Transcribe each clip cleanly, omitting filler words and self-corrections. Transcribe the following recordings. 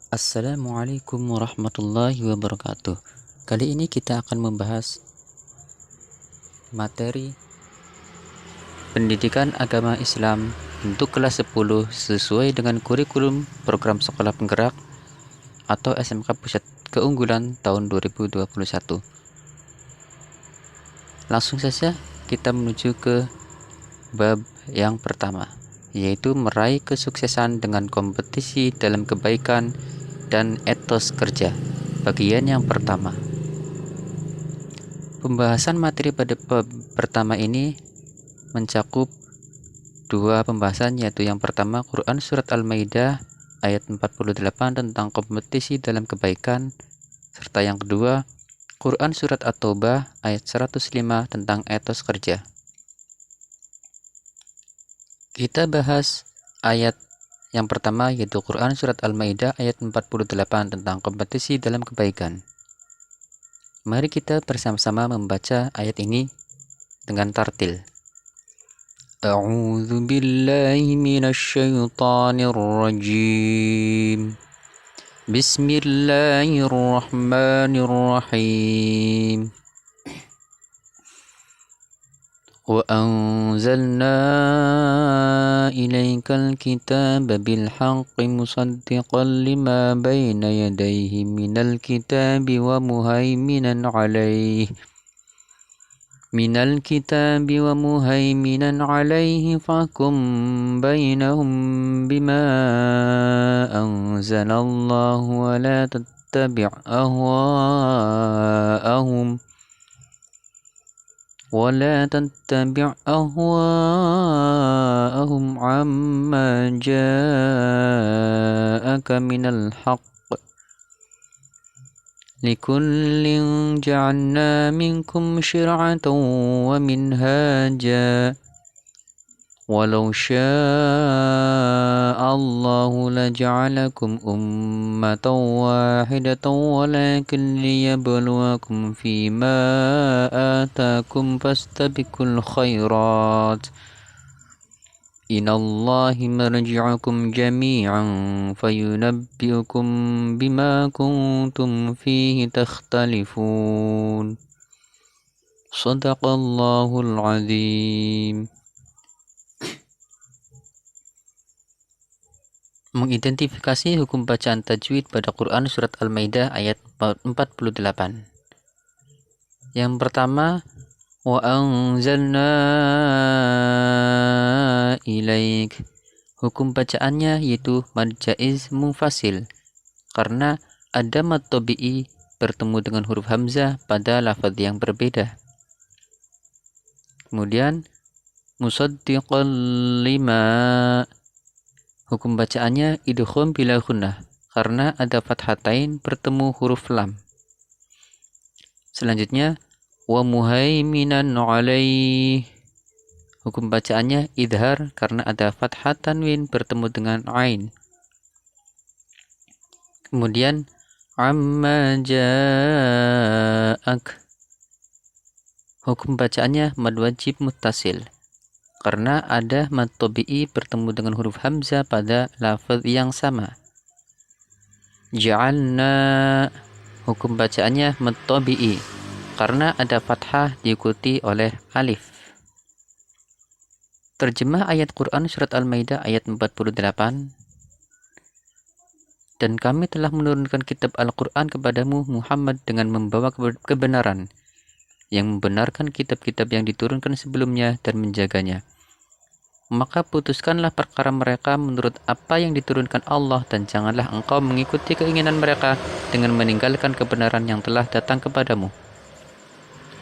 Assalamualaikum warahmatullahi wabarakatuh. Kali ini kita akan membahas materi pendidikan agama Islam untuk kelas 10 sesuai dengan kurikulum program sekolah penggerak atau SMK Pusat Keunggulan tahun 2021. Langsung saja kita menuju ke bab yang pertama, yaitu meraih kesuksesan dengan kompetisi dalam kebaikan dan etos kerja. Bagian yang pertama. Pembahasan materi pada bab pertama ini mencakup dua pembahasan, yaitu yang pertama Quran Surat Al-Maidah ayat 48 tentang kompetisi dalam kebaikan, serta yang kedua Quran Surat At-Taubah ayat 105 tentang etos kerja. Kita bahas ayat yang pertama, yaitu Quran Surat Al-Maidah ayat 48 tentang kompetisi dalam kebaikan. Mari kita bersama-sama membaca ayat ini dengan tartil. A'udzu billahi minasy syaithanir rajim. Bismillahirrahmanirrahim. وَأَنزَلْنَا إِلَيْكَ الْكِتَابَ بِالْحَقِّ مُصَدِّقًا لِمَا بَيْنَ يَدَيْهِ مِنَ الْكِتَابِ وَمُهَيْمِنًا عَلَيْهِ فَاحْكُم بَيْنَهُم بِمَا أَنزَلَ اللَّهُ ولا تتبع أهواءهم عما جاءك من الحق لكل جعلنا منكم شرعة ومنهاجا ولو شاء الله لجعلكم أمة واحدة ولكن ليبلوكم فيما آتاكم فاستبقوا الخيرات إن الله مرجعكم جميعا فينبئكم بما كنتم فيه تختلفون صدق الله العظيم. Mengidentifikasi hukum bacaan tajwid pada Quran Surat Al-Maidah ayat 48. Yang pertama, wa anzalna ilaik. Hukum bacaannya yaitu mad jaiz munfasil, karena ada mad tabi'i bertemu dengan huruf hamzah pada lafaz yang berbeda. Kemudian musaddiqan lima. Hukum bacaannya idgham bila gunnah, karena ada fathatain bertemu huruf lam. Selanjutnya wa muhaiminan alaih. Hukum bacaannya idhar, karena ada fathah tanwin bertemu dengan ain. Kemudian amma ja'ak. Hukum bacaannya mad wajib muttasil, karena ada mad tabi'i bertemu dengan huruf hamzah pada lafaz yang sama. Ja'alna. Hukum bacaannya mad tabi'i, karena ada fathah diikuti oleh alif. Terjemah ayat Quran Surat Al-Maidah ayat 48. Dan kami telah menurunkan kitab Al-Quran kepadamu Muhammad dengan membawa kebenaran, yang membenarkan kitab-kitab yang diturunkan sebelumnya dan menjaganya. Maka putuskanlah perkara mereka menurut apa yang diturunkan Allah, dan janganlah engkau mengikuti keinginan mereka dengan meninggalkan kebenaran yang telah datang kepadamu.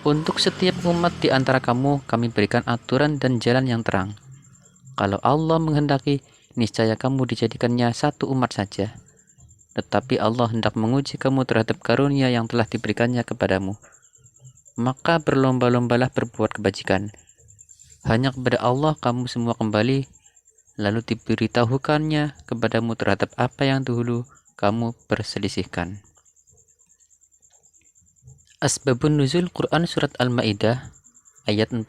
Untuk setiap umat di antara kamu, kami berikan aturan dan jalan yang terang. Kalau Allah menghendaki, niscaya kamu dijadikannya satu umat saja. Tetapi Allah hendak menguji kamu terhadap karunia yang telah diberikannya kepadamu. Maka berlomba-lombalah berbuat kebajikan. Hanya kepada Allah kamu semua kembali, lalu diberitahukannya kepadamu terhadap apa yang dahulu kamu perselisihkan. Asbabun nuzul Quran Surat Al-Maidah ayat 48.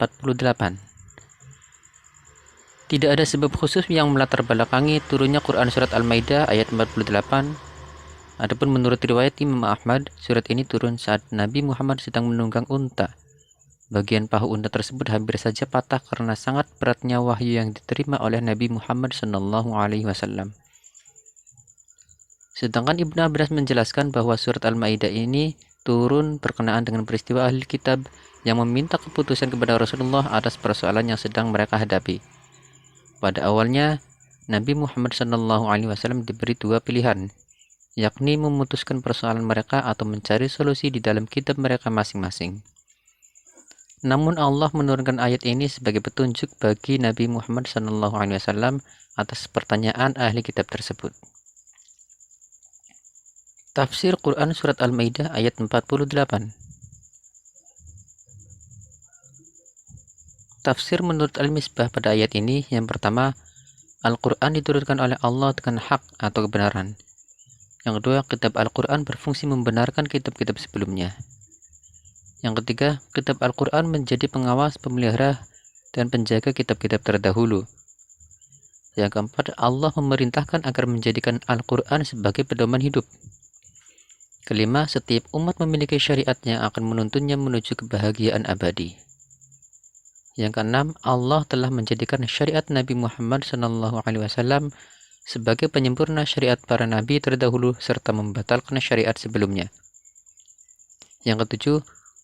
Tidak ada sebab khusus yang melatar belakangi turunnya Quran Surat Al-Maidah ayat 48, Adapun menurut riwayat Imam Ahmad, surat ini turun saat Nabi Muhammad sedang menunggang unta. Bagian paha unta tersebut hampir saja patah karena sangat beratnya wahyu yang diterima oleh Nabi Muhammad SAW. Sedangkan Ibnu Abbas menjelaskan bahwa surat Al-Maidah ini turun berkenaan dengan peristiwa ahli kitab yang meminta keputusan kepada Rasulullah atas persoalan yang sedang mereka hadapi. Pada awalnya, Nabi Muhammad SAW diberi dua pilihan, yakni memutuskan persoalan mereka atau mencari solusi di dalam kitab mereka masing-masing. Namun Allah menurunkan ayat ini sebagai petunjuk bagi Nabi Muhammad SAW atas pertanyaan ahli kitab tersebut. Tafsir Quran Surat Al-Maidah ayat 48. Tafsir menurut Al-Misbah pada ayat ini, yang pertama, Al-Quran diturunkan oleh Allah dengan hak atau kebenaran. Yang kedua, kitab Al-Quran berfungsi membenarkan kitab-kitab sebelumnya. Yang ketiga, kitab Al-Quran menjadi pengawas, pemelihara, dan penjaga kitab-kitab terdahulu. Yang keempat, Allah memerintahkan agar menjadikan Al-Quran sebagai pedoman hidup. Kelima, setiap umat memiliki syariat yang akan menuntunnya menuju kebahagiaan abadi. Yang keenam, Allah telah menjadikan syariat Nabi Muhammad SAW sebagai penyempurna syariat para nabi terdahulu serta membatalkan syariat sebelumnya. Yang ketujuh,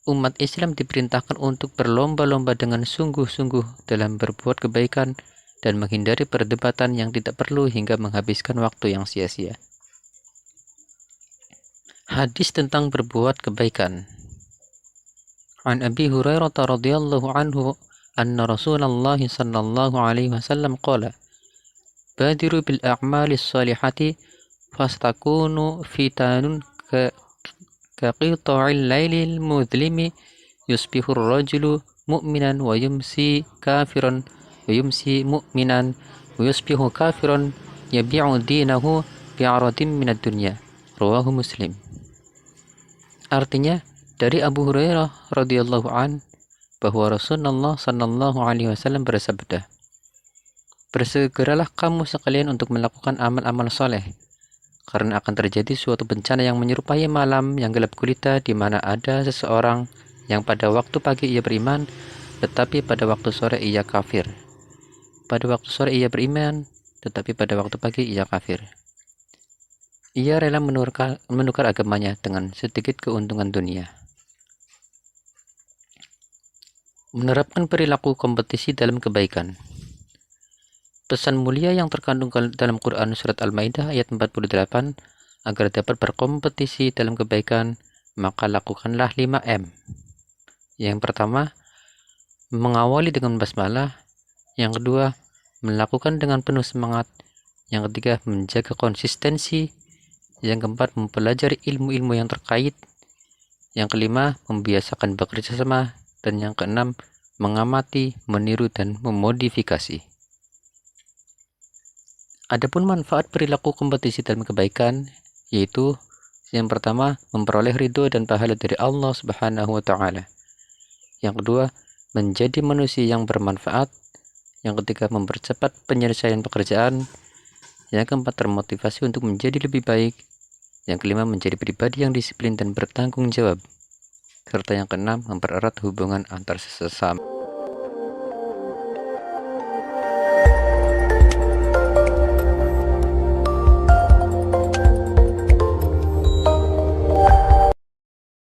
umat Islam diperintahkan untuk berlomba-lomba dengan sungguh-sungguh dalam berbuat kebaikan dan menghindari perdebatan yang tidak perlu hingga menghabiskan waktu yang sia-sia. Hadis tentang berbuat kebaikan. An Abi Hurairah radhiyallahu anhu anna Rasulullah sallallahu alaihi wasallam qala badiru bil a'malis salihati fastakunu fitanun ka qita'il lailil mudlimi yusbihur rajulu mu'minan wa yumsi kafiran wa yumsi mu'minan wa yusbihu kafiran yabi'u dinahu bi'aradin minad dunya. Rawahu Muslim. Artinya, dari Abu Hurairah radhiyallahu an bahwa Rasulullah sallallahu alaihi wasallam bersabda, "Bersegeralah kamu sekalian untuk melakukan amal-amal soleh, karena akan terjadi suatu bencana yang menyerupai malam yang gelap gulita di mana ada seseorang yang pada waktu pagi ia beriman, tetapi pada waktu sore ia kafir. Pada waktu sore ia beriman, tetapi pada waktu pagi ia kafir. Ia rela menukar agamanya dengan sedikit keuntungan dunia." Menerapkan perilaku kompetisi dalam kebaikan. Pesan mulia yang terkandung dalam Quran Surat Al-Maidah ayat 48, agar dapat berkompetisi dalam kebaikan, maka lakukanlah 5M. Yang pertama, mengawali dengan basmalah. Yang kedua, melakukan dengan penuh semangat. Yang ketiga, menjaga konsistensi. Yang keempat, mempelajari ilmu-ilmu yang terkait. Yang kelima, membiasakan bekerja sama. Dan yang keenam, mengamati, meniru, dan memodifikasi. Adapun manfaat perilaku kompetisi dalam kebaikan, yaitu yang pertama, memperoleh ridho dan pahala dari Allah Subhanahu wa Ta'ala. Yang kedua, menjadi manusia yang bermanfaat. Yang ketiga, mempercepat penyelesaian pekerjaan. Yang keempat, termotivasi untuk menjadi lebih baik. Yang kelima, menjadi pribadi yang disiplin dan bertanggung jawab. Serta yang keenam, mempererat hubungan antar sesama.